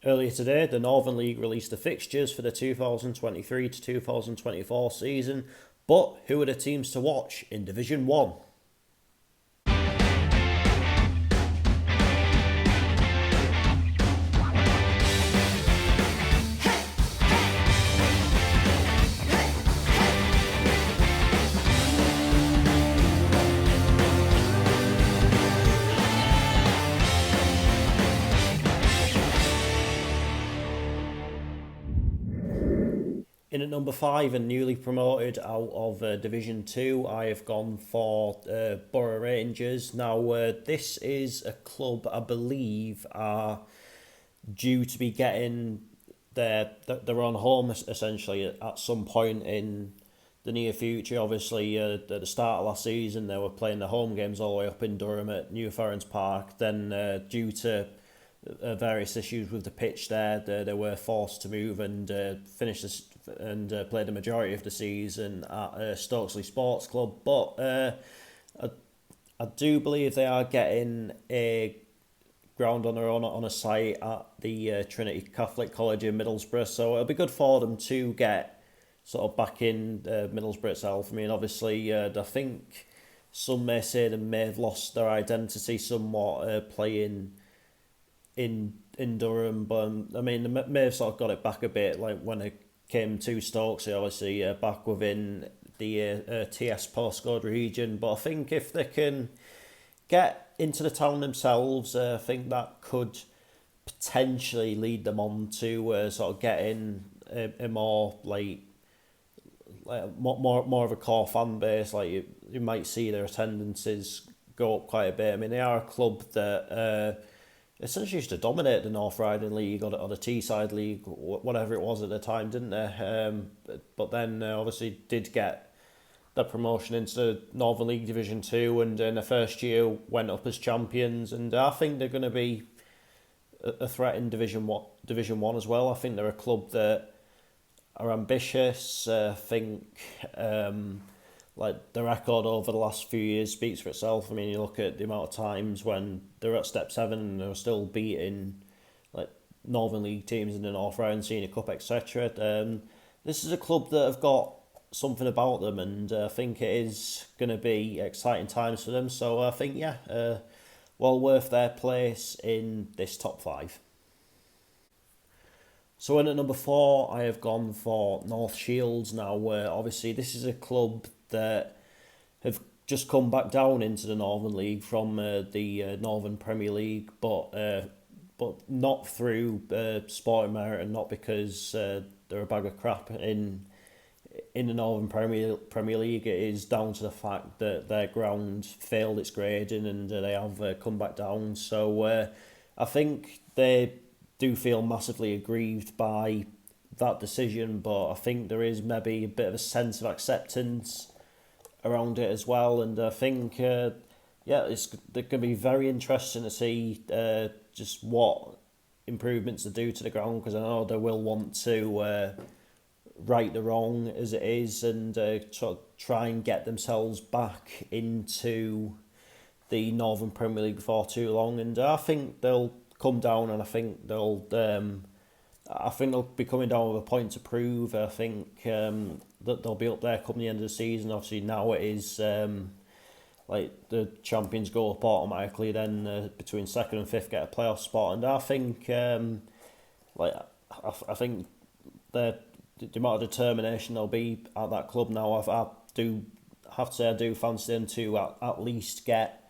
Earlier today, the Northern League released the fixtures for the 2023 to 2024 season, but who are the teams to watch in Division 1? In at number 5 and newly promoted out of Division 2, I have gone for BORO Rangers. Now, this is a club I believe are due to be getting their own home essentially at some point in the near future. Obviously, at the start of last season, they were playing the home games all the way up in Durham at New Ferrens Park. Then, due to various issues with the pitch there, they were forced to move and finish this and play the majority of the season at Stokesley Sports Club. But I do believe they are getting a ground on their own on a site at the Trinity Catholic College in Middlesbrough, so it'll be good for them to get sort of back in Middlesbrough itself. I mean, obviously, I think some may say they may have lost their identity somewhat playing in Durham, but I mean, they may have sort of got it back a bit, like when it came to Stokesy, obviously back within the TS postcode region. But I think if they can get into the town themselves, I think that could potentially lead them on to sort of getting a more like more of a core fan base. Like you might see their attendances go up quite a bit. I mean, they are a club that essentially used to dominate the North Riding League or the Teesside League, whatever it was at the time, didn't they? But then obviously did get the promotion into the Northern League Division 2, and in the first year went up as champions. And I think they're going to be a threat in Division 1 as well. I think they're a club that are ambitious. I think like the record over the last few years speaks for itself. I mean, you look at the amount of times when they're at step 7 and they're still beating like Northern League teams in the North Round, Senior Cup, etc. This is a club that have got something about them, and I think it is going to be exciting times for them. So I think, well worth their place in this top 5. So in at number 4, I have gone for North Shields. Now, obviously, this is a club that have just come back down into the Northern League from the Northern Premier League, but not through sporting merit, and not because they're a bag of crap in the Northern Premier League. It is down to the fact that their ground failed its grading and they have come back down. So I think they do feel massively aggrieved by that decision, but I think there is maybe a bit of a sense of acceptance around it as well. And I think it's going to be very interesting to see just what improvements they do to the ground, because I know they will want to right the wrong as it is and sort of try and get themselves back into the Northern Premier League before too long. And I think they'll come down, and I think they'll be coming down with a point to prove. I think that they'll be up there come the end of the season. Obviously now it is like the champions go up automatically, then between 2nd and 5th get a playoff spot. And I think I think the amount of determination there'll be at that club now, I do have to say I do fancy them to at least get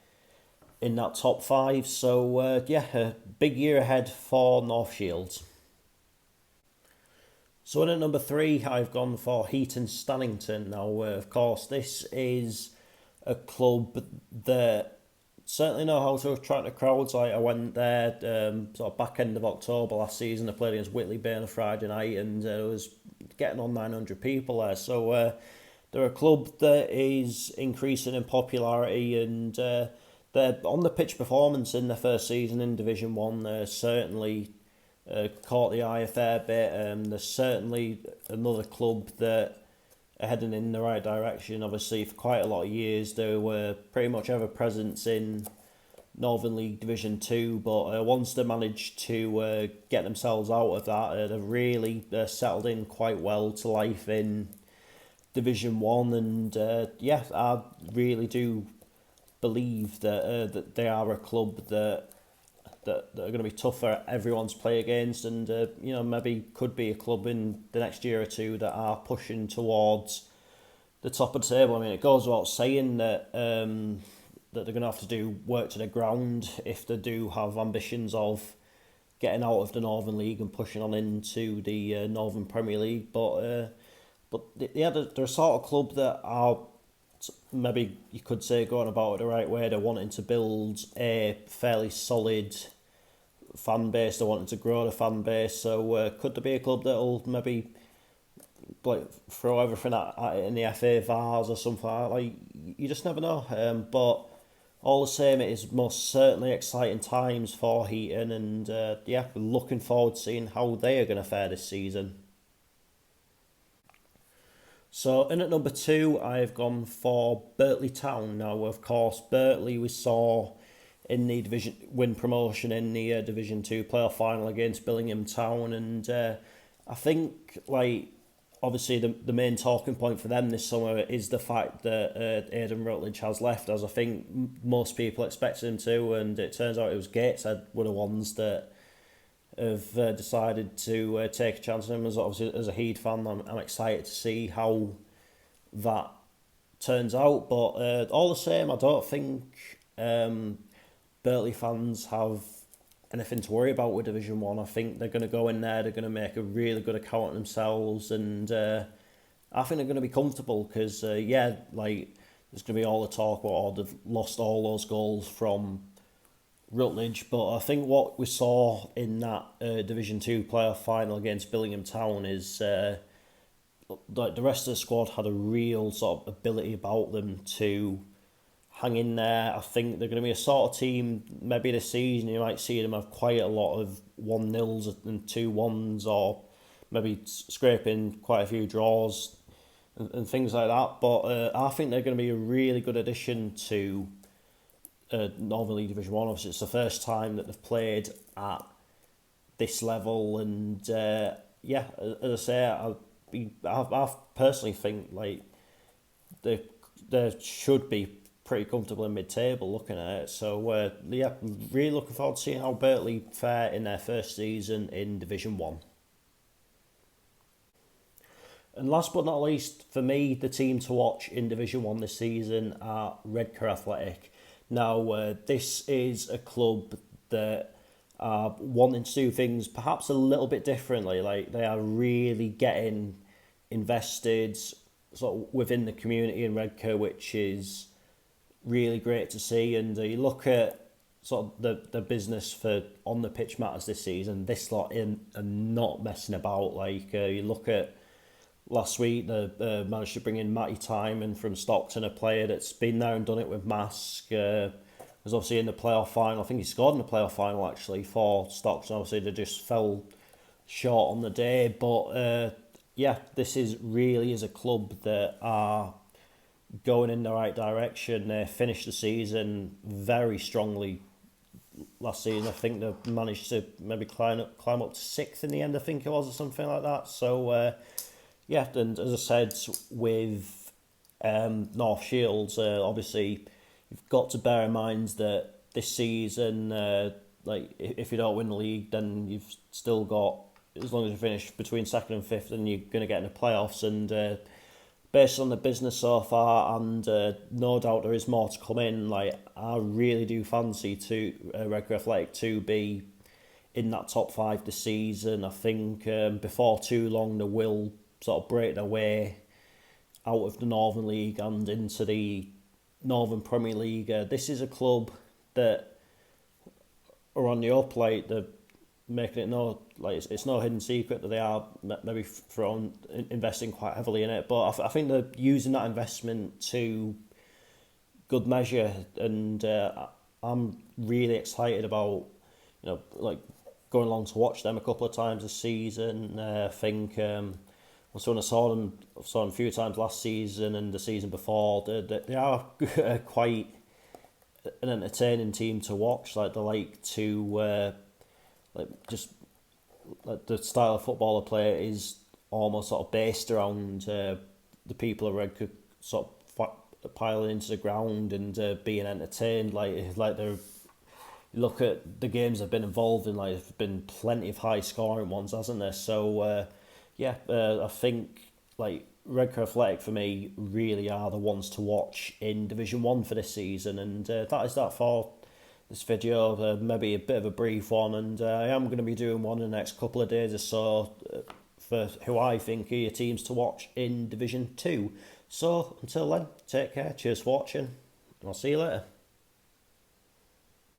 in that top 5. So a big year ahead for North Shields. So in at number 3, I've gone for HEATON Stannington. Now, of course, this is a club that certainly know how to attract the crowds. I went there sort of back end of October last season. I played against Whitley Bay on a Friday night, and it was getting on 900 people there. So they're a club that is increasing in popularity, and their on the pitch performance in their first season in Division 1 certainly caught the eye a fair bit. There's certainly another club that are heading in the right direction. Obviously, for quite a lot of years, they were pretty much ever present in Northern League Division 2, but once they managed to get themselves out of that, they've really settled in quite well to life in Division 1, and yeah, I really do believe that they are a club that are going to be tough for everyone to play against, and maybe could be a club in the next year or two that are pushing towards the top of the table. I mean, it goes without saying that that they're going to have to do work to the ground if they do have ambitions of getting out of the Northern League and pushing on into the Northern Premier League. But yeah, they're a sort of club that are, maybe you could say, going about it the right way. They're wanting to build a fairly solid fan base. They're wanting to grow the fan base. So could there be a club that'll maybe like throw everything at it in the FA Vars or something like that? Like, you just never know. But all the same, it is most certainly exciting times for Heaton, and yeah, we're looking forward to seeing how they are going to fare this season. So in at number 2, I've gone for BIRTLEY Town. Now, of course, BIRTLEY we saw in the division win promotion in the Division 2 playoff final against Billingham Town, and I think, like, obviously the main talking point for them this summer is the fact that Aidan Rutledge has left, as I think most people expected him to, and it turns out it was Gateshead were the ones that have decided to take a chance on him. As obviously as a Heed fan, I'm excited to see how that turns out. But all the same, I don't think Birtley fans have anything to worry about with Division 1. I think they're going to go in there, they're going to make a really good account of themselves, and I think they're going to be comfortable because, yeah, like, there's going to be all the talk about, oh, they've lost all those goals from Rutledge, but I think what we saw in that Division 2 playoff final against Billingham Town is like the rest of the squad had a real sort of ability about them to hang in there. I think they're going to be a sort of team, maybe this season you might see them have quite a lot of 1-0s and 2-1s, or maybe scraping quite a few draws and things like that. But I think they're going to be a really good addition to Northern League Division 1. Obviously, it's the first time that they've played at this level, and yeah, as I say, I personally think like they should be pretty comfortable in mid-table looking at it. So yeah, really looking forward to seeing how Birtley fare in their first season in Division 1. And last but not least, for me, the team to watch in Division 1 this season are REDCAR Athletic. Now, this is a club that are wanting to do things perhaps a little bit differently. Like, they are really getting invested sort of within the community in REDCAR, which is really great to see. And you look at sort of the business for on the pitch matters this season, this lot in are not messing about. Like, you look at last week, they managed to bring in Matty Timon from Stockton, a player that's been there and done it with Mask. Was obviously in the playoff final. I think he scored in the playoff final actually for Stockton. Obviously, they just fell short on the day. But yeah, this is really is a club that are going in the right direction. They finished the season very strongly last season. I think they managed to maybe climb up to 6th in the end, I think it was, or something like that. So yeah, and as I said, with North Shields, obviously you've got to bear in mind that this season, like if you don't win the league, then you've still got, as long as you finish between 2nd and 5th, then you're going to get in the playoffs. And based on the business so far, and no doubt there is more to come in, like, I really do fancy REDCAR Athletic to be in that top 5 this season. I think before too long they will sort of break their way out of the Northern League and into the Northern Premier League. This is a club that are on the up. Like, they're making it no, like, it's no hidden secret that they are maybe investing quite heavily in it. But I think they're using that investment to good measure, and I'm really excited about, you know, like, going along to watch them a couple of times this season. I think so when I saw them a few times last season and the season before, they are quite an entertaining team to watch. Like they like to just like the style of football they play is almost sort of based around the people of Redcar sort of piling into the ground and being entertained. Like they're look at the games I've been involved in. Like there's been plenty of high scoring ones, hasn't there? So I think like Redcar Athletic for me really are the ones to watch in Division 1 for this season, and that is that for this video. Maybe a bit of a brief one, and I am going to be doing one in the next couple of days or so for who I think are your teams to watch in Division 2. So until then, take care, cheers for watching, and I'll see you later.